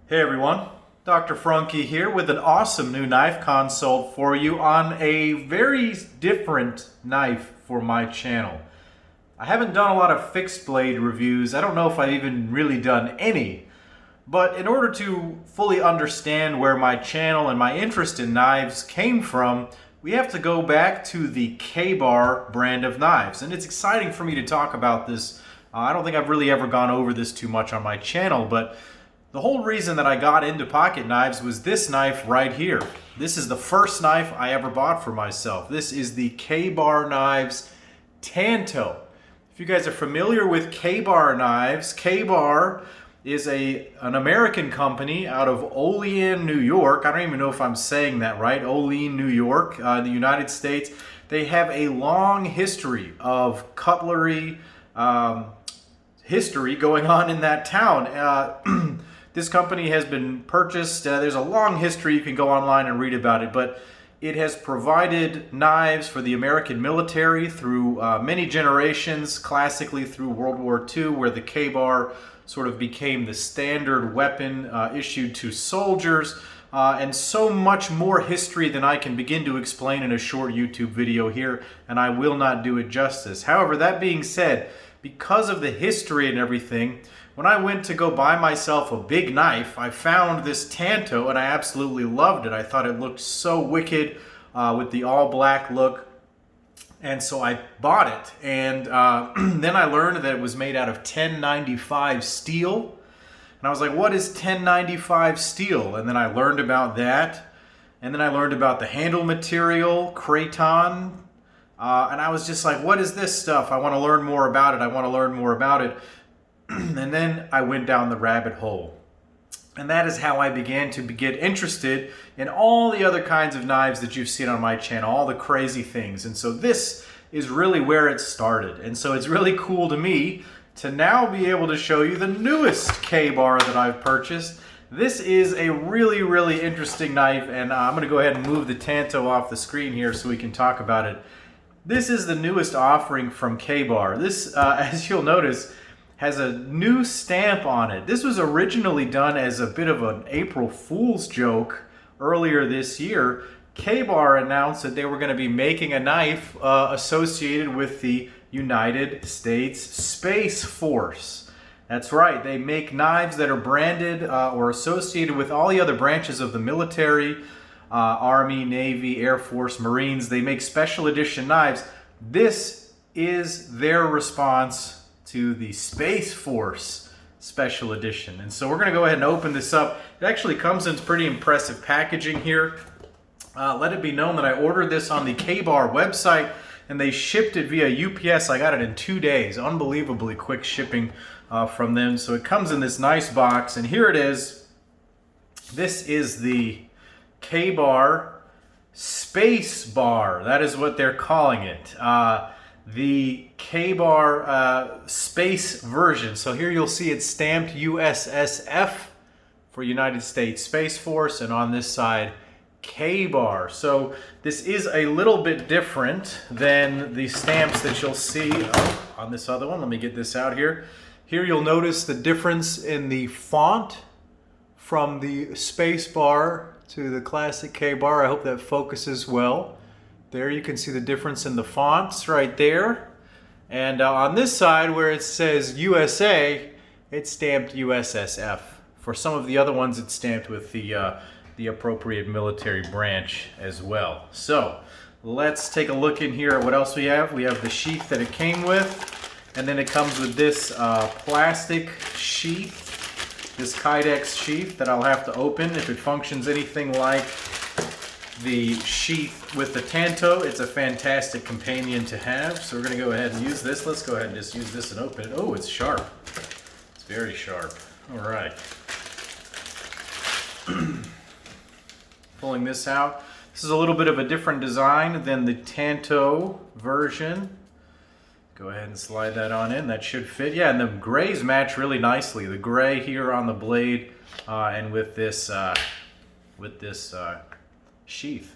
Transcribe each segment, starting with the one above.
Hey everyone, Dr. Frunkey here with an awesome new knife consult for you on a very different knife for my channel. I haven't done a lot of fixed blade reviews. I don't know if I've even really done any. But in order to fully understand where my channel and my interest in knives came from, we have to go back to the Ka-Bar brand of knives. And it's exciting for me to talk about this. I don't think I've really ever gone over this too much on my channel, but the whole reason that I got into pocket knives was this knife right here. This is the first knife I ever bought for myself. This is the Ka-Bar Knives Tanto. If you guys are familiar with Ka-Bar knives, Ka-Bar is an American company out of Olean, New York. I don't even know if I'm saying that right. Olean, New York, in the United States. They have a long history of cutlery history going on in that town. This company has been purchased. There's a long history. You can go online and read about it, but it has provided knives for the American military through many generations, classically through World War II, where the Ka-Bar sort of became the standard weapon issued to soldiers, and so much more history than I can begin to explain in a short YouTube video here, and I will not do it justice. However, that being said, because of the history and everything, when I went to go buy myself a big knife, I found this Tanto and I absolutely loved it. I thought it looked so wicked with the all black look. And so I bought it. And then I learned that it was made out of 1095 steel. And I was like, what is 1095 steel? And then I learned about that. And then I learned about the handle material, Kraton. And I was just like, what is this stuff? I want to learn more about it. I want to learn more about it. And then I went down the rabbit hole. And that is how I began to get interested in all the other kinds of knives that you've seen on my channel, all the crazy things. And so this is really where it started. And so it's really cool to me to now be able to show you the newest Ka-Bar that I've purchased. This is a really, really interesting knife, and I'm going to go ahead and move the Tanto off the screen here so we can talk about it. This is the newest offering from Ka-Bar. This, as you'll notice, has a new stamp on it. This was originally done as a bit of an April Fool's joke earlier this year. Ka-Bar announced that they were going to be making a knife associated with the United States Space Force. That's right, they make knives that are branded or associated with all the other branches of the military, Army, Navy, Air Force, Marines. They make special edition knives. This is their response to the Space Force Special Edition. And so we're going to go ahead and open this up. It actually comes in pretty impressive packaging here. Let it be known that I ordered this on the Ka-Bar website and they shipped it via UPS. I got it in 2 days. Unbelievably quick shipping from them. So it comes in this nice box, and here it is. This is the Ka-Bar Space Bar. That is what they're calling it. The Ka-Bar space version. So here you'll see it's stamped USSF for United States Space Force, and on this side Ka-Bar. So this is a little bit different than the stamps that you'll see on this other one. Let me get this out here. Here you'll notice the difference in the font from the Space Bar to the classic Ka-Bar. I hope that focuses well. There you can see the difference in the fonts right there. And on this side where it says USA, it's stamped USSF. For some of the other ones, it's stamped with the appropriate military branch as well. So let's take a look in here at what else we have. We have the sheath that it came with, and then it comes with this plastic sheath, this Kydex sheath that I'll have to open. If it functions anything like the sheath with the Tanto, it's a fantastic companion to have. So we're going to go ahead and use this. Let's go ahead and just use this and open it. Oh, it's sharp. It's very sharp. All right. Pulling this out. This is a little bit of a different design than the Tanto version. Go ahead and slide that on in. That should fit. Yeah, and the grays match really nicely. The gray here on the blade and with this sheath.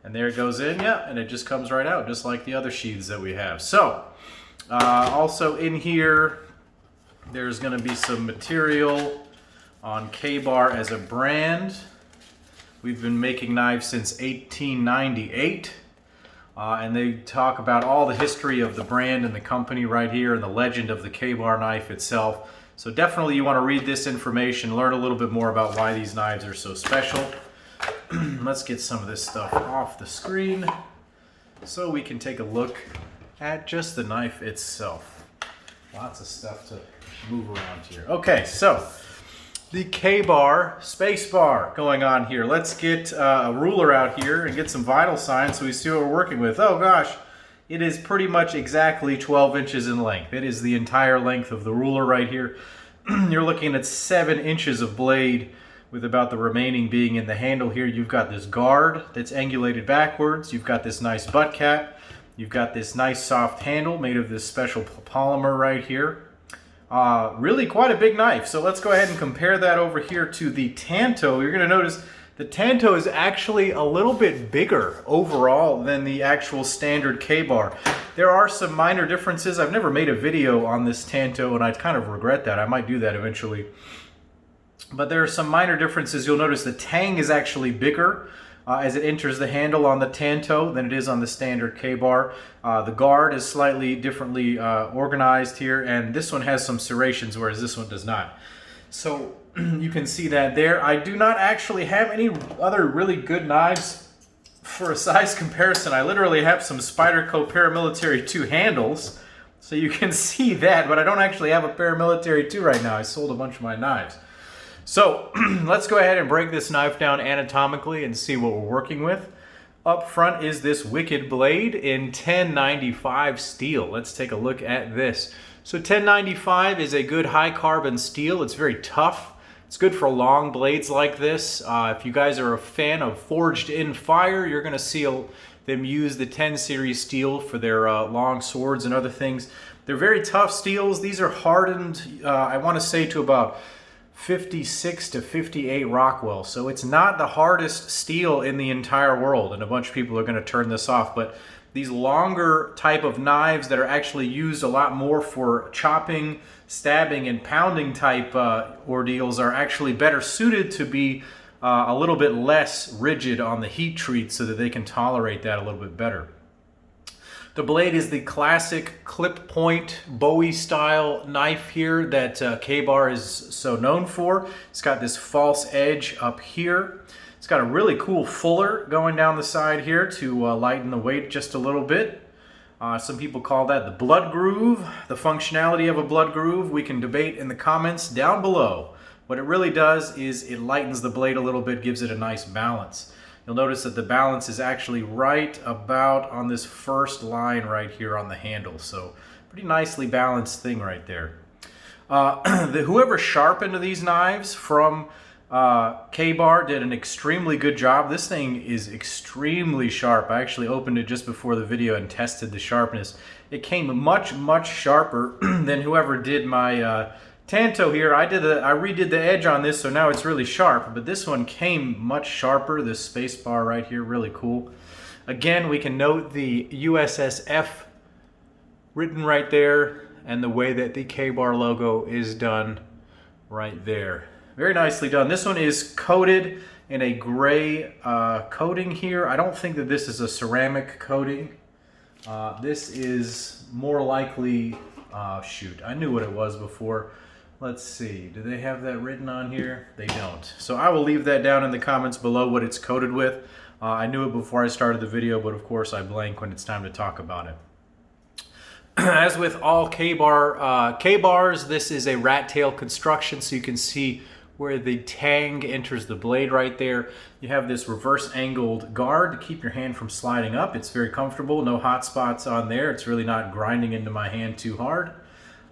And there it goes in, yeah, and it just comes right out, just like the other sheaths that we have. So, also in here, there's going to be some material on K-Bar as a brand. We've been making knives since 1898. And they talk about all the history of the brand and the company right here and the legend of the K-Bar knife itself. So definitely you want to read this information, learn a little bit more about why these knives are so special. Let's get some of this stuff off the screen so we can take a look at just the knife itself. Lots of stuff to move around here. Okay, so the K-Bar space bar going on here. Let's get a ruler out here and get some vital signs so we see what we're working with. Oh gosh, it is pretty much exactly 12 inches in length. It is the entire length of the ruler right here. You're looking at 7 inches of blade, with about the remaining being in the handle here. You've got this guard that's angulated backwards. You've got this nice butt cap. You've got this nice soft handle made of this special polymer right here. Really quite a big knife. So let's go ahead and compare that over here to the Tanto. You're going to notice the Tanto is actually a little bit bigger overall than the actual standard K-Bar. There are some minor differences. I've never made a video on this Tanto, and I kind of regret that. I might do that eventually. But there are some minor differences. You'll notice the tang is actually bigger as it enters the handle on the Tanto than it is on the standard K-Bar. The guard is slightly differently organized here, and this one has some serrations, whereas this one does not. So you can see that there. I do not actually have any other really good knives for a size comparison. I literally have some Spyderco Paramilitary 2 handles, so you can see that, but I don't actually have a Paramilitary 2 right now. I sold a bunch of my knives. So let's go ahead and break this knife down anatomically and see what we're working with. Up front is this Wicked blade in 1095 steel. Let's take a look at this. So 1095 is a good high carbon steel. It's very tough. It's good for long blades like this. If you guys are a fan of forged in fire, you're going to see them use the 10 series steel for their long swords and other things. They're very tough steels. These are hardened, I want to say, to about 56 to 58 Rockwell. So it's not the hardest steel in the entire world, and a bunch of people are going to turn this off, but these longer type of knives that are actually used a lot more for chopping, stabbing, and pounding type ordeals are actually better suited to be a little bit less rigid on the heat treat so that they can tolerate that a little bit better. The blade is the classic clip point Bowie style knife here that K-Bar is so known for. It's got this false edge up here. It's got a really cool fuller going down the side here to lighten the weight just a little bit. Some people call that the blood groove, the functionality of a blood groove. We can debate in the comments down below. What it really does is it lightens the blade a little bit, gives it a nice balance. You'll notice that the balance is actually right about on this first line right here on the handle. So pretty nicely balanced thing right there. Whoever sharpened these knives from K-Bar did an extremely good job. This thing is extremely sharp. I actually opened it just before the video and tested the sharpness. It came much, much sharper than whoever did my Tanto here. I redid the edge on this, so now it's really sharp, but this one came much sharper. This space bar right here, really cool. Again, we can note the USSF written right there and the way that the K-Bar logo is done right there. Very nicely done. This one is coated in a gray coating here. I don't think that this is a ceramic coating. This is more likely, shoot, I knew what it was before. Let's see, do they have that written on here? They don't. So I will leave that down in the comments below what it's coated with. I knew it before I started the video, but of course I blank when it's time to talk about it. As with all K-Bars, this is a rat tail construction, so you can see where the tang enters the blade right there. You have this reverse angled guard to keep your hand from sliding up. It's very comfortable, no hot spots on there. It's really not grinding into my hand too hard.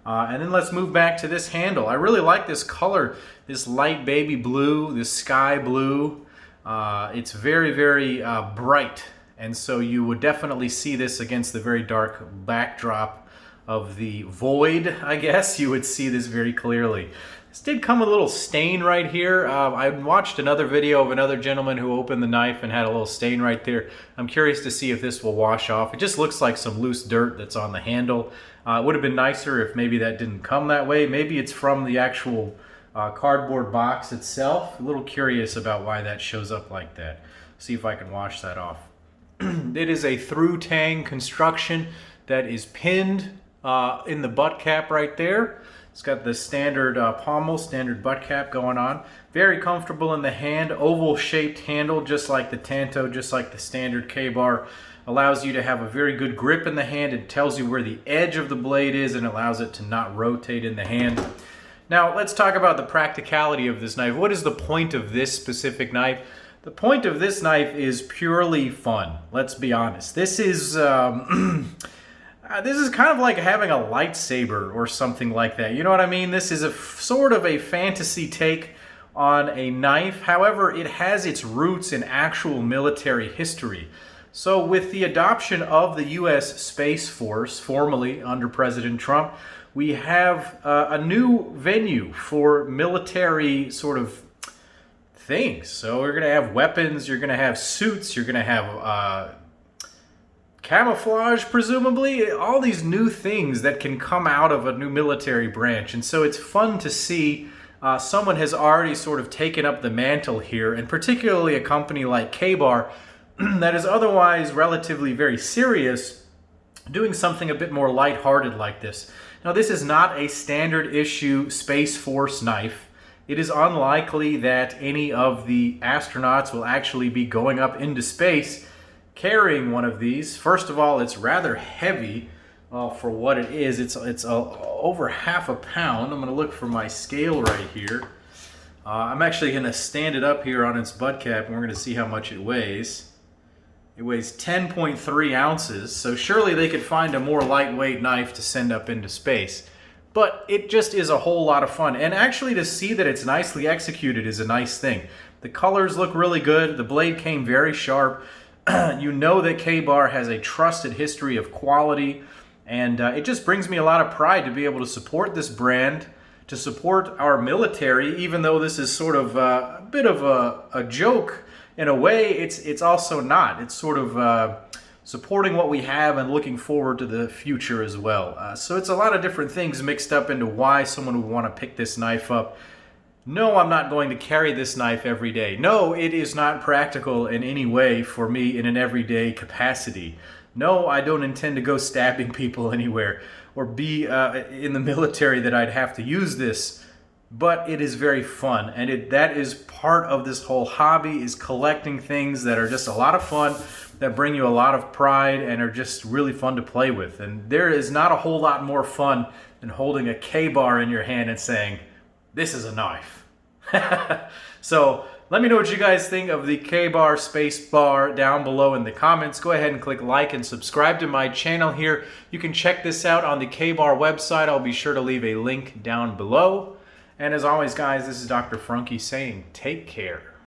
And then let's move back to this handle. I really like this color, this light baby blue, this sky blue. It's very, very bright. And so you would definitely see this against the very dark backdrop of the void, I guess. You would see this very clearly. This did come with a little stain right here. I watched another video of another gentleman who opened the knife and had a little stain right there. I'm curious to see if this will wash off. It just looks like some loose dirt that's on the handle. It would have been nicer if maybe that didn't come that way. Maybe it's from the actual cardboard box itself. A little curious about why that shows up like that. See if I can wash that off. It is a through tang construction that is pinned in the butt cap right there. It's got the standard pommel, standard butt cap going on. Very comfortable in the hand, oval shaped handle, just like the Tanto, just like the standard K-bar. Allows you to have a very good grip in the hand. It tells you where the edge of the blade is and allows it to not rotate in the hand. Now let's talk about the practicality of this knife. What is the point of this specific knife? The point of this knife is purely fun. Let's be honest. This is this is kind of like having a lightsaber or something like that. You know what I mean? This is a sort of a fantasy take on a knife. However, it has its roots in actual military history. So with the adoption of the U.S. Space Force, formally under President Trump, we have a new venue for military sort of things. So we're going to have weapons, you're going to have suits, you're going to have camouflage, presumably, all these new things that can come out of a new military branch. And so it's fun to see someone has already sort of taken up the mantle here, and particularly a company like K-Bar that is otherwise relatively very serious, doing something a bit more lighthearted like this. Now, this is not a standard issue Space Force knife. It is unlikely that any of the astronauts will actually be going up into space carrying one of these. First of all, it's rather heavy for what it is. It's over half a pound. I'm going to look for my scale right here. I'm actually going to stand it up here on its butt cap, and we're going to see how much it weighs. It weighs 10.3 ounces, so surely they could find a more lightweight knife to send up into space. But it just is a whole lot of fun. And actually to see that it's nicely executed is a nice thing. The colors look really good. The blade came very sharp. You know that K-Bar has a trusted history of quality. And it just brings me a lot of pride to be able to support this brand, to support our military, even though this is sort of a bit of a joke. In a way, it's also not. It's sort of supporting what we have and looking forward to the future as well. So it's a lot of different things mixed up into why someone would want to pick this knife up. No, I'm not going to carry this knife every day. No, it is not practical in any way for me in an everyday capacity. No, I don't intend to go stabbing people anywhere or be in the military that I'd have to use this. But it is very fun, and that is part of this whole hobby, is collecting things that are just a lot of fun, that bring you a lot of pride and are just really fun to play with. And there is not a whole lot more fun than holding a K-Bar in your hand and saying, this is a knife. So let me know what you guys think of the K-Bar Space Bar down below in the comments. Go ahead and click like and subscribe to my channel here. You can check this out on the K-Bar website. I'll be sure to leave a link down below. And as always, guys, this is Dr. Frunkey saying take care.